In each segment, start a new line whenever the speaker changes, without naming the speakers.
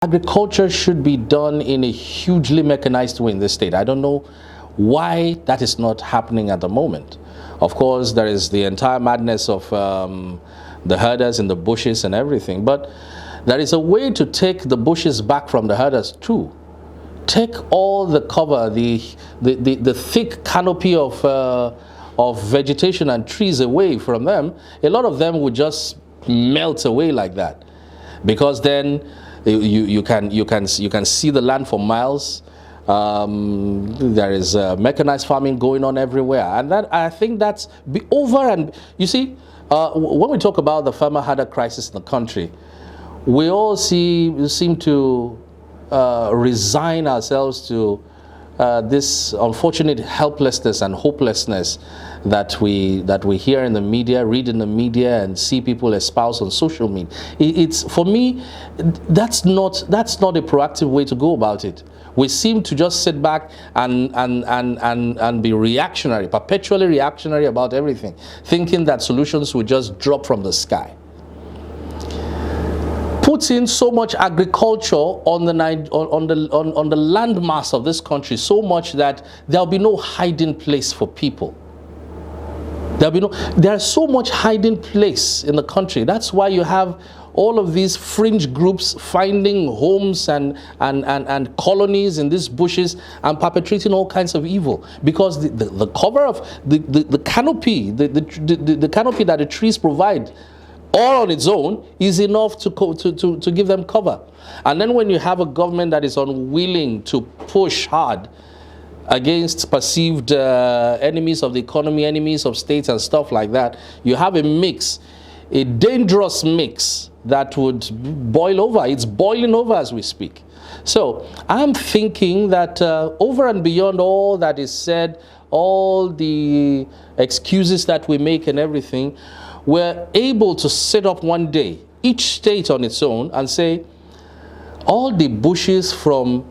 Agriculture should be done in a hugely mechanized way in this state. I don't know why that is not happening at the moment. Of course, there is the entire madness of the herders in the bushes and everything, but there is a way to take the bushes back from the herders too. Take all the cover, the thick canopy of vegetation and trees away from them. A lot of them would just melt away like that, because then you can see the land for miles. There is mechanized farming going on everywhere, and that, I think, that's be over. And you see, when we talk about the farmer herder crisis in the country, we all seem to resign ourselves to this unfortunate helplessness and hopelessness that we hear in the media, read in the media, and see people espouse on social media. It's, for me, that's not a proactive way to go about it. We seem to just sit back and be reactionary, perpetually reactionary about everything, thinking that solutions will just drop from the sky. Put in so much agriculture on the landmass of this country, so much that there'll be no hiding place for people. There's so much hiding place in the country. That's why you have all of these fringe groups finding homes and colonies in these bushes and perpetrating all kinds of evil, because the cover of the canopy, the canopy that the trees provide, all on its own, is enough to give them cover. And then when you have a government that is unwilling to push hard against perceived enemies of the economy, enemies of states and stuff like that, you have a mix, a dangerous mix that would boil over. It's boiling over as we speak. So I'm thinking that over and beyond all that is said, all the excuses that we make and everything, we're able to sit up one day, each state on its own, and say, all the bushes from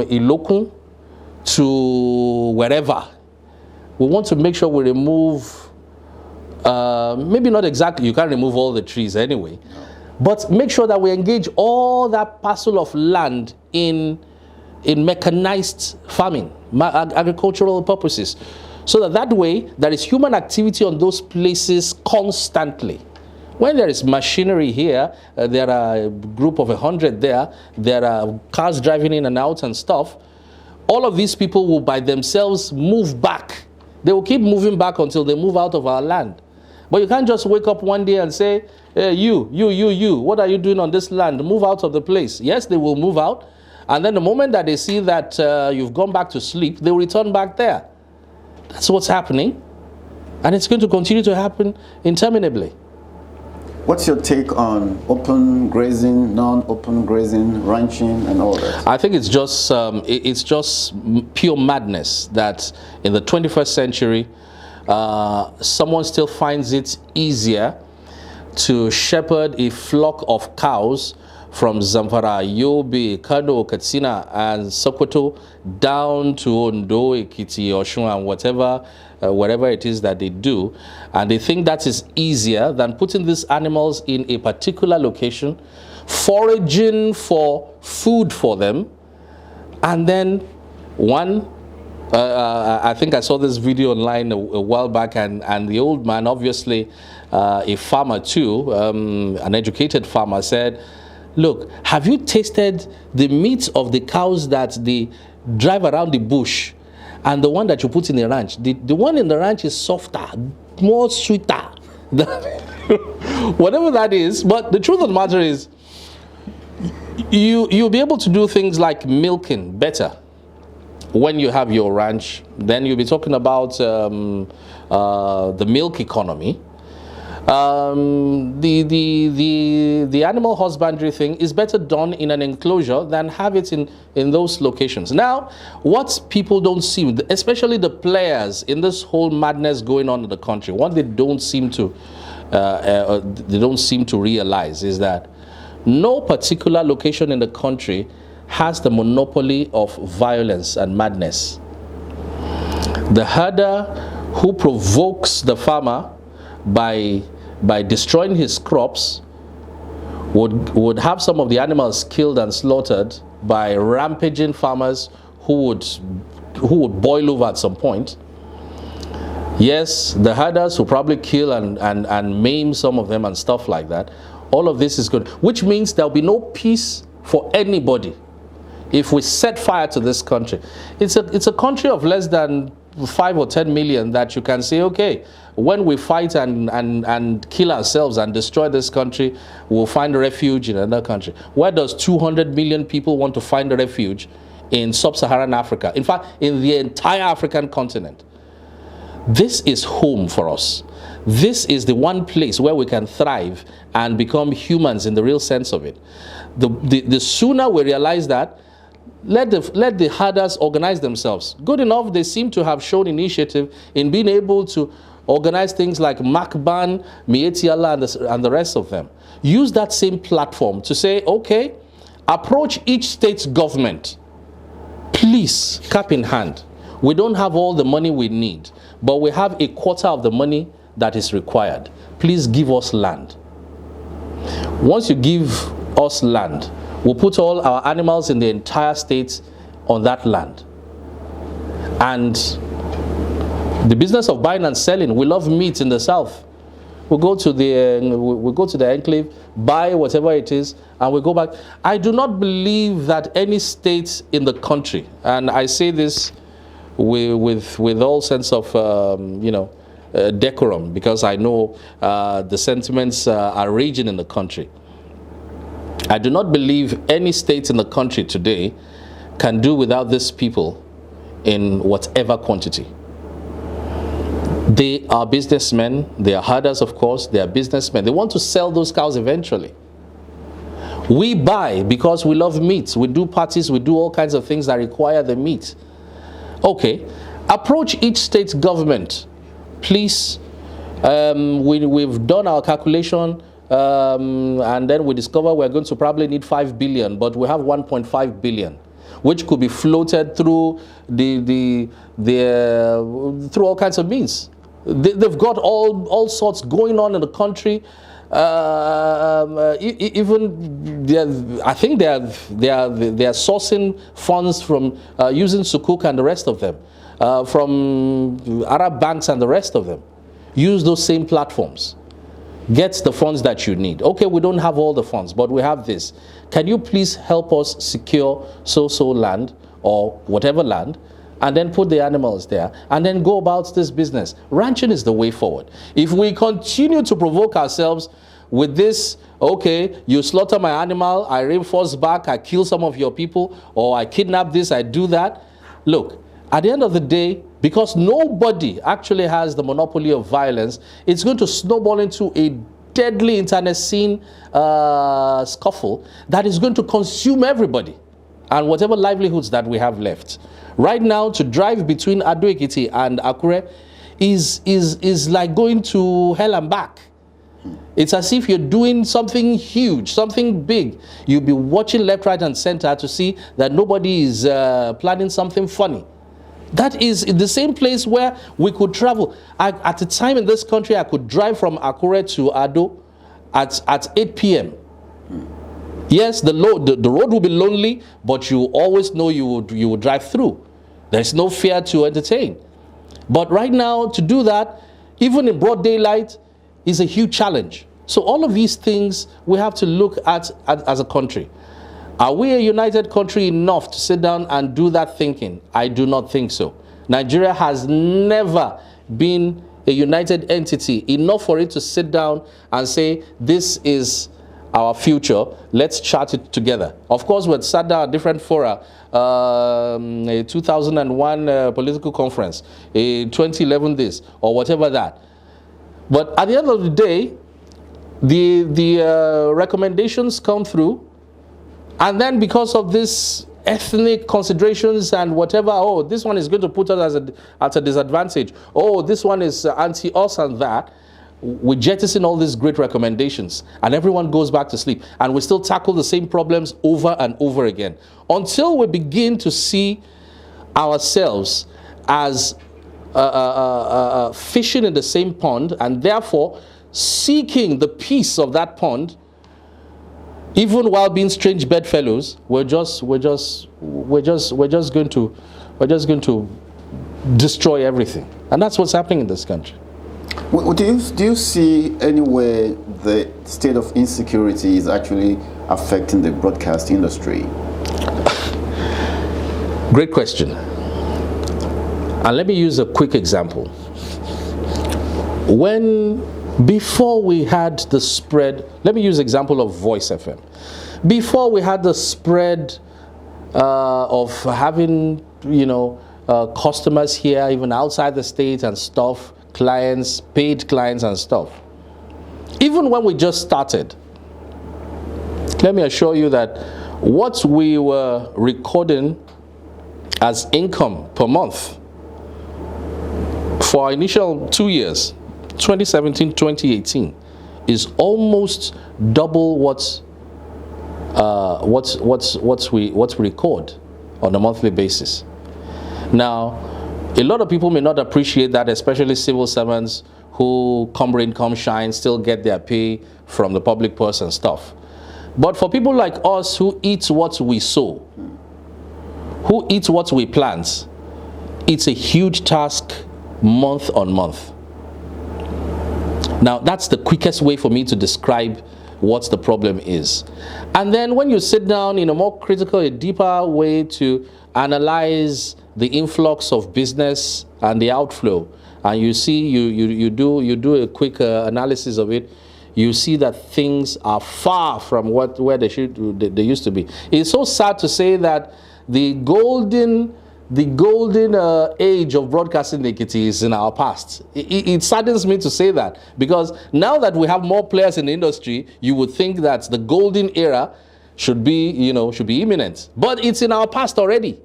Ilokun to wherever, we want to make sure we remove, maybe not exactly, you can't remove all the trees anyway, but make sure that we engage all that parcel of land in mechanized farming, agricultural purposes, so that way there is human activity on those places constantly. When there is machinery here, there are a group of 100 there, there are cars driving in and out and stuff, all of these people will by themselves move back. They will keep moving back until they move out of our land. But you can't just wake up one day and say, hey, you, what are you doing on this land? Move out of the place. Yes, they will move out. And then the moment that they see that you've gone back to sleep, they will return back there. That's what's happening. And it's going to continue to happen interminably.
What's your take on open grazing, non-open grazing, ranching, and all that? I
think it's just pure madness that in the 21st century, someone still finds it easier to shepherd a flock of cows from Zamfara, Yobe, Kano, Katsina, and Sokoto down to Ondo, Ekiti, Oshun, and whatever it is that they do. And they think that is easier than putting these animals in a particular location, foraging for food for them, and then I think I saw this video online a while back, and the old man, obviously a farmer too, an educated farmer, said, look, have you tasted the meat of the cows that they drive around the bush and the one that you put in the ranch? The one in the ranch is softer, more sweeter, whatever that is. But the truth of the matter is, you'll be able to do things like milking better when you have your ranch. Then you'll be talking about the milk economy. The animal husbandry thing is better done in an enclosure than have it in those locations. Now, what people don't see, especially the players in this whole madness going on in the country, what they don't seem to realize is that no particular location in the country has the monopoly of violence and madness. The herder who provokes the farmer by destroying his crops would have some of the animals killed and slaughtered by rampaging farmers who would boil over at some point. Yes, the herders will probably kill and maim some of them and stuff like that. All of this is good, which means there'll be no peace for anybody if we set fire to this country. It's a country of less than 5 or 10 million that you can say, okay, when we fight and kill ourselves and destroy this country, we'll find refuge in another country. Where does 200 million people want to find a refuge? In sub-Saharan Africa. In fact, in the entire African continent. This is home for us. This is the one place where we can thrive and become humans in the real sense of it. The sooner we realize that, let the herders organize themselves. Good enough, they seem to have shown initiative in being able to organize things like Macban, Mietiala, and the rest of them. Use that same platform to say, okay, approach each state's government. Please, cap in hand. We don't have all the money we need, but we have a quarter of the money that is required. Please give us land. Once you give us land, we'll put all our animals in the entire state on that land. And the business of buying and selling, we love meat in the south. We go to the enclave, buy whatever it is, and we go back. I do not believe that any state in the country, and I say this with all sense of decorum, because I know the sentiments are raging in the country. I do not believe any state in the country today can do without these people in whatever quantity. They are businessmen, they are herders, of course, they are businessmen. They want to sell those cows eventually. We buy because we love meat. We do parties, we do all kinds of things that require the meat. Okay, approach each state government. Please, we've done our calculation, and then we discover we're going to probably need 5 billion, but we have 1.5 billion. Which could be floated through through all kinds of means. They've got all sorts going on in the country. Even I think they are sourcing funds from using Sukuk and the rest of them, from Arab banks and the rest of them. Use those same platforms. Get the funds that you need. Okay, we don't have all the funds, but we have this. Can you please help us secure so land or whatever land, and then put the animals there, and then go about this business? Ranching is the way forward. If we continue to provoke ourselves with this, okay, you slaughter my animal, I reinforce back, I kill some of your people, or I kidnap this, I do that. Look, at the end of the day, because nobody actually has the monopoly of violence, it's going to snowball into a deadly internecine scuffle that is going to consume everybody and whatever livelihoods that we have left. Right now, to drive between Ado Ekiti and Akure is like going to hell and back. It's as if you're doing something huge, something big. You'll be watching left, right, and center to see that nobody is planning something funny. That is the same place where we could travel. At a time in this country, I could drive from Akure to Ado at 8 p.m. Yes, the road will be lonely, but you always know you will drive through. There's no fear to entertain. But right now, to do that, even in broad daylight, is a huge challenge. So all of these things we have to look at as a country. Are we a united country enough to sit down and do that thinking? I do not think so. Nigeria has never been a united entity enough for it to sit down and say, this is our future, let's chart it together. Of course, we had sat down at different fora, a 2001 political conference, a 2011 this, or whatever that. But at the end of the day, the recommendations come through, and then because of this ethnic considerations and whatever, oh, this one is going to put us at a disadvantage. Oh, this one is anti-us and that. We jettison all these great recommendations and everyone goes back to sleep. And we still tackle the same problems over and over again until we begin to see ourselves as fishing in the same pond and therefore seeking the peace of that pond Even while being strange bedfellows, we're just going to destroy everything, and that's what's happening in this country.
Do you see anywhere the state of insecurity is actually affecting the broadcast industry?
Great question. And let me use a quick example. Before we had the spread, let me use the example of Voice FM. Before we had the spread of having, customers here, even outside the state and stuff, clients, paid clients and stuff. Even when we just started, let me assure you that what we were recording as income per month for our initial 2 years, 2017, 2018, is almost double what we record on a monthly basis. Now, a lot of people may not appreciate that, especially civil servants who, come rain, come shine, still get their pay from the public purse and stuff. But for people like us who eat what we sow, who eat what we plant, it's a huge task month on month. Now, that's the quickest way for me to describe what the problem is. And then when you sit down in a more critical, a deeper way to analyze the influx of business and the outflow, and you see, you do a quick analysis of it, you see that things are far from where they used to be. It's so sad to say that the golden age of broadcasting in Ekiti is in our past. It saddens me to say that, because now that we have more players in the industry, you would think that the golden era should be imminent. But it's in our past already.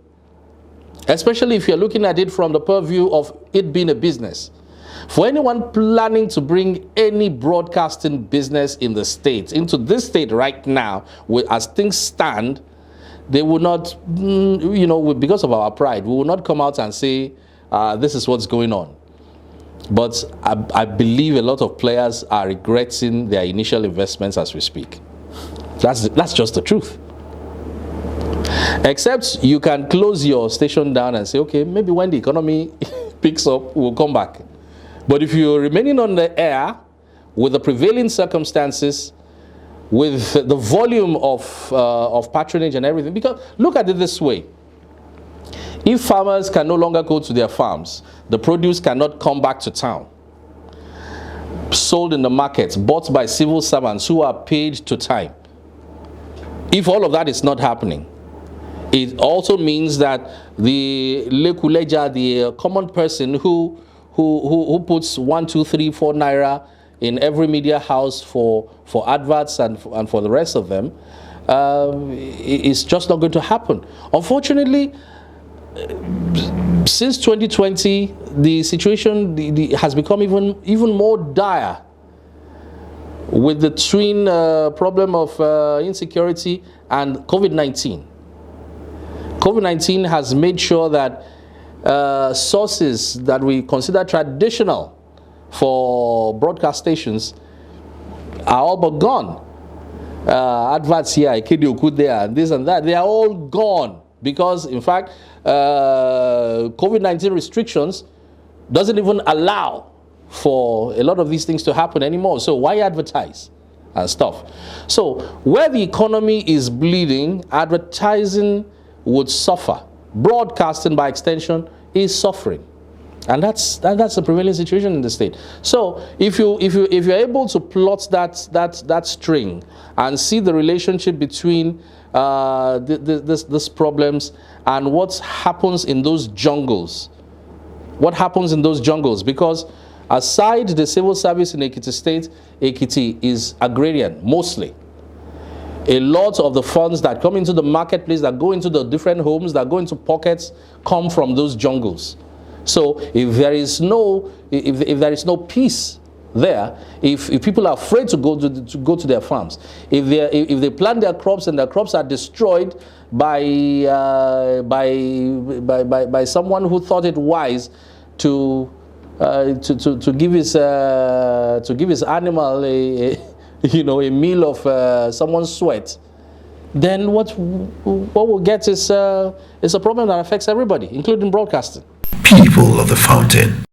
Especially if you're looking at it from the purview of it being a business. For anyone planning to bring any broadcasting business in the state, into this state right now, as things stand, they will not, because of our pride, we will not come out and say, this is what's going on. But I believe a lot of players are regretting their initial investments as we speak. That's just the truth. Except you can close your station down and say, okay, maybe when the economy picks up, we'll come back. But if you're remaining on the air with the prevailing circumstances, with the volume of patronage and everything, because look at it this way. If farmers can no longer go to their farms, the produce cannot come back to town, sold in the markets, bought by civil servants who are paid to time. If all of that is not happening, it also means that the lekuleja, the common person who puts 1, 2, 3, 4 naira in every media house for adverts and for the rest of them, it's just not going to happen. Unfortunately, since 2020, the situation has become even more dire, with the twin problem of insecurity and COVID-19. COVID-19 has made sure that sources that we consider traditional for broadcast stations are all but gone. Adverts here, Ekiti there, and this and that, they are all gone, because in fact COVID-19 restrictions doesn't even allow for a lot of these things to happen anymore. So why advertise and stuff? So where the economy is bleeding, advertising would suffer. Broadcasting, by extension, is suffering, and that's the prevailing situation in the state. So if you're able to plot that string and see the relationship between these problems and what happens in those jungles, because aside the civil service in Ekiti State, Ekiti is agrarian mostly. A lot of the funds that come into the marketplace, that go into the different homes, that go into pockets, come from those jungles. So if there is no peace there, if people are afraid to go to their farms, if they plant their crops and their crops are destroyed by someone who thought it wise to give his animal you know, a meal of someone's sweat, then what we'll get is a problem that affects everybody, including broadcasting.
People of the Fountain,